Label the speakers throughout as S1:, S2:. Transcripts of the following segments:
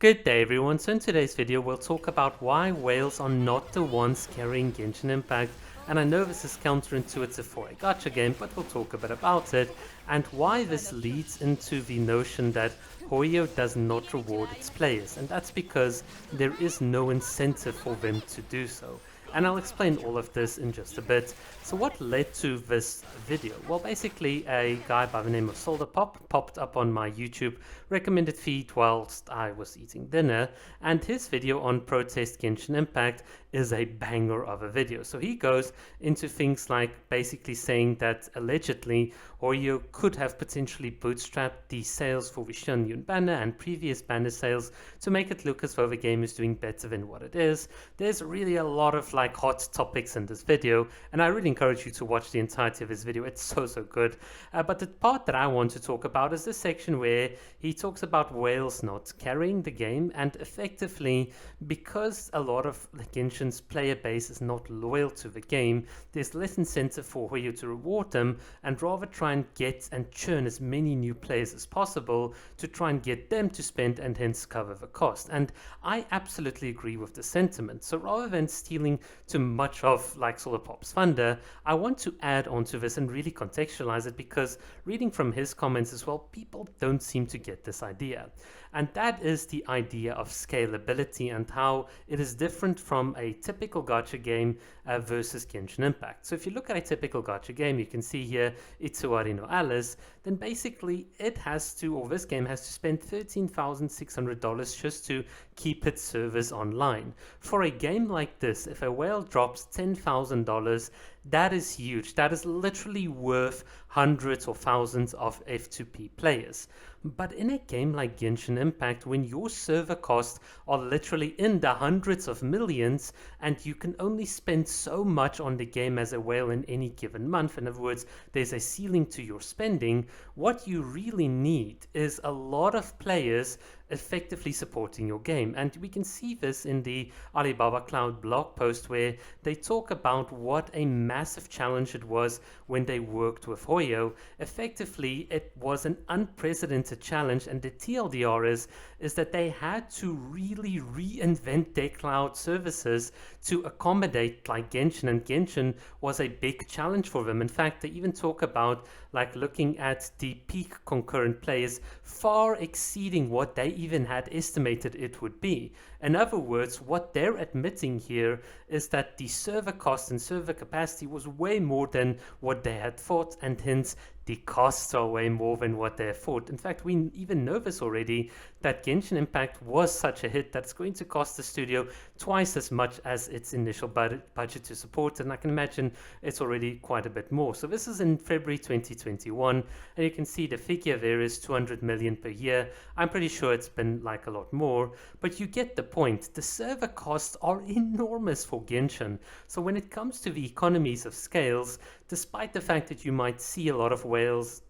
S1: Good day everyone, so in today's video we'll talk about why whales are not the ones carrying Genshin Impact, and I know this is counterintuitive for a gacha game, but we'll talk a bit about it, and why this leads into the notion that Hoyo does not reward its players, and that's because there is no incentive for them to do so. And I'll explain all of this in just a bit. So what led to this video? Well, basically a guy by the name of Solderpop popped up on my YouTube recommended feed whilst I was eating dinner, and his video on Protest Genshin Impact is a banger of a video. So he goes into things like basically saying that allegedly Hoyo could have potentially bootstrapped the sales for the Xianyun banner and previous banner sales to make it look as though the game is doing better than what it is. There's really a lot of hot topics in this video, and I really encourage you to watch the entirety of his video. It's so good. But the part that I want to talk about is this section where he talks about whales not carrying the game, and effectively because a lot of Genshin's player base is not loyal to the game, there's less incentive for Hoyo to reward them and rather try and get and churn as many new players as possible to try and get them to spend and hence cover the cost. And I absolutely agree with the sentiment. So rather than stealing too much of Solopop's thunder, I want to add on to this and really contextualize it, because reading from his comments as well, people don't seem to get this idea. And that is the idea of scalability and how it is different from a typical gacha game versus Genshin Impact. So if you look at a typical gacha game, you can see here Itsuari no Alice, then basically it has to, or this game has to spend $13,600 just to keep its servers online. For a game like this, if a whale drops $10,000, that is huge. That is literally worth hundreds or thousands of F2P players. But in a game like Genshin Impact, when your server costs are literally in the hundreds of millions and you can only spend so much on the game as a whale in any given month, in other words, there's a ceiling to your spending, what you really need is a lot of players effectively supporting your game. And we can see this in the Alibaba Cloud blog post, where they talk about what a massive challenge it was when they worked with Hoyo. Effectively, it was an unprecedented challenge, and the TLDR is that they had to really reinvent their cloud services to accommodate Genshin, and Genshin was a big challenge for them. In fact, they even talk about looking at the peak concurrent players far exceeding what they even had estimated it would be. In other words, what they're admitting here is that the server cost and server capacity was way more than what they had thought, and hence the costs are way more than what they thought. In fact, we even know this already, that Genshin Impact was such a hit that it's going to cost the studio twice as much as its initial budget to support, and I can imagine it's already quite a bit more. So this is in February 2021, and you can see the figure there is 200 million per year. I'm pretty sure it's been a lot more, but you get the point. The server costs are enormous for Genshin. So when it comes to the economies of scales, despite the fact that you might see a lot of whales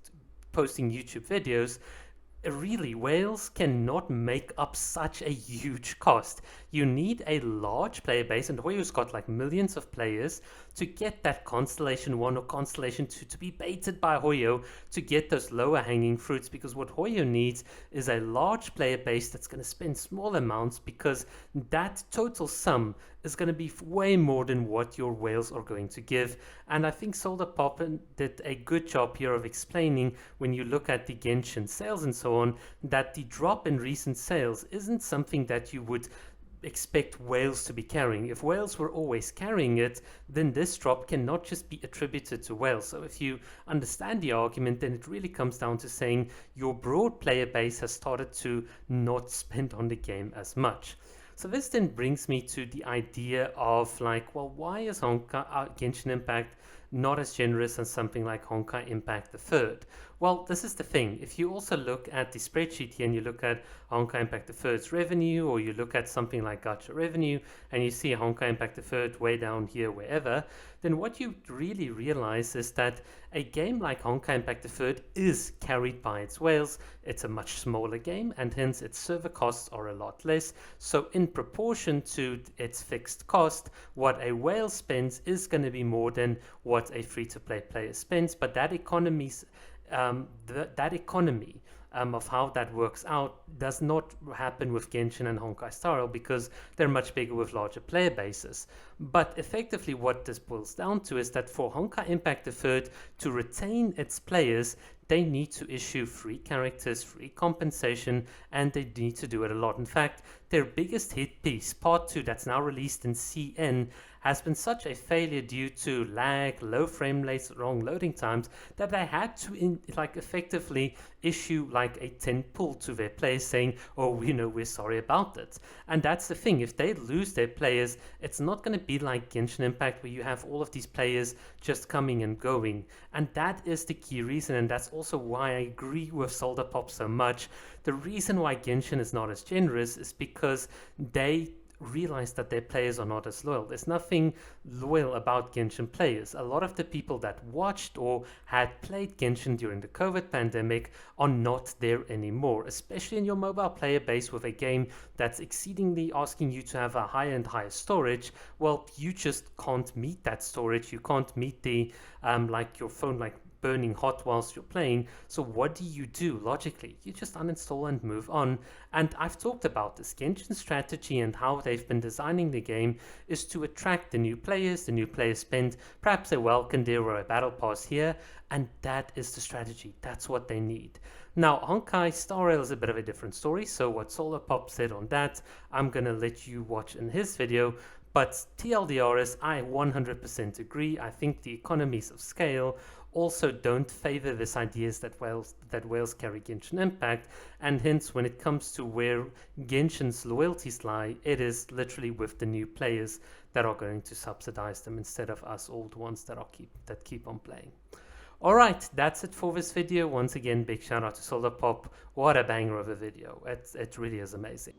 S1: posting YouTube videos, really, whales cannot make up such a huge cost. You need a large player base, and Hoyo's got millions of players to get that Constellation 1 or Constellation 2 to be baited by Hoyo to get those lower hanging fruits, because what Hoyo needs is a large player base that's going to spend small amounts, because that total sum is going to be way more than what your whales are going to give. And I think Solderpop did a good job here of explaining, when you look at the Genshin sales and so on, that the drop in recent sales isn't something that you would expect whales to be carrying. If whales were always carrying it, then this drop cannot just be attributed to whales. So if you understand the argument, then it really comes down to saying your broad player base has started to not spend on the game as much. So this then brings me to the idea of well, why is Genshin Impact not as generous as something like Honkai Impact the Third? Well, this is the thing. If you also look at the spreadsheet here and you look at Honkai Impact the Third's revenue, or you look at something like Gacha revenue, and you see Honkai Impact the Third way down here, wherever, then what you really realize is that a game like Honkai Impact the Third is carried by its whales. It's a much smaller game, and hence its server costs are a lot less. So in proportion to its fixed cost, what a whale spends is going to be more than what a free-to-play player spends. But that economy of how that works out does not happen with Genshin and Honkai Star Rail because they're much bigger with larger player bases. But effectively what this boils down to is that for Honkai Impact Deferred to retain its players, they need to issue free characters, free compensation, and they need to do it a lot. In fact, their biggest hit piece, Part 2, that's now released in CN, has been such a failure due to lag, low frame rates, wrong loading times, that they had to effectively issue like a 10 pull to their players saying, oh, we're sorry about it. And that's the thing, if they lose their players, it's not going to be like Genshin Impact where you have all of these players just coming and going. And that is the key reason, and that's also why I agree with Solder Pop so much. The reason why Genshin is not as generous is because they realize that their players are not as loyal. There's nothing loyal about Genshin players. A lot of the people that watched or had played Genshin during the COVID pandemic are not there anymore, especially in your mobile player base with a game that's exceedingly asking you to have a higher and higher storage. Well, you just can't meet that storage. You can't meet the your phone burning hot whilst you're playing. So what do you do logically? You just uninstall and move on. And I've talked about this. Genshin's strategy and how they've been designing the game is to attract the new players. The new players spend perhaps a welcome there or a battle pass here, and that is the strategy. That's what they need. Now, Honkai Star Rail is a bit of a different story, so what Solar Pop said on that, I'm gonna let you watch in his video. But TLDR is, I 100% agree. I think the economies of scale also don't favor this idea that whales carry Genshin Impact, and hence when it comes to where Genshin's loyalties lie, it is literally with the new players that are going to subsidize them instead of us old ones that keep on playing. Alright, that's it for this video. Once again, big shout out to Solar Pop. What a banger of a video. It really is amazing.